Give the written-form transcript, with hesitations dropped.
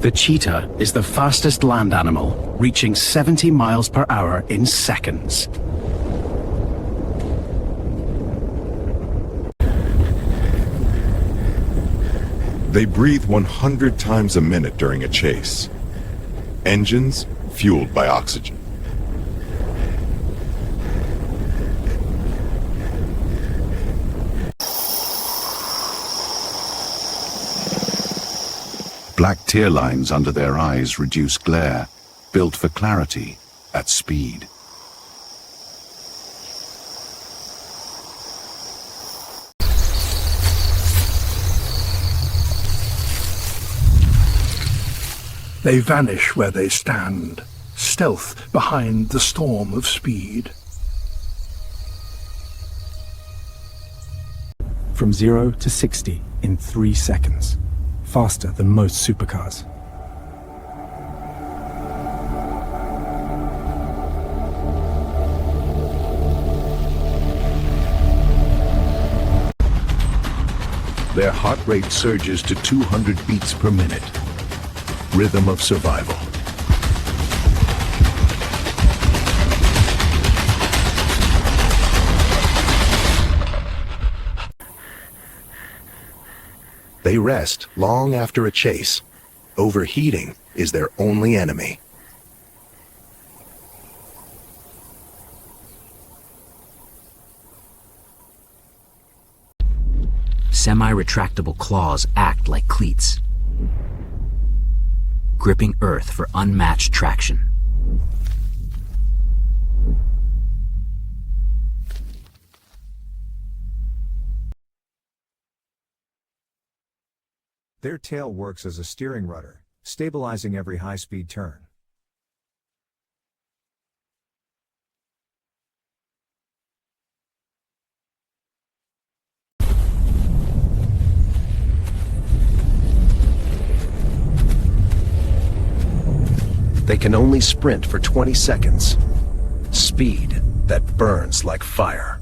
The cheetah is the fastest land animal, reaching 70 miles per hour in seconds. They breathe 100 times a minute during a chase. Engines fueled by oxygen. Black tear lines under their eyes reduce glare, built for clarity at speed. They vanish where they stand, stealth behind the storm of speed. From 0 to 60 in 3 seconds. Faster than most supercars. Their heart rate surges to 200 beats per minute. Rhythm of survival. They rest long after a chase. Overheating is their only enemy. Semi-retractable claws act like cleats, gripping Earth for unmatched traction. Their tail works as a steering rudder, stabilizing every high-speed turn. They can only sprint for 20 seconds. Speed that burns like fire.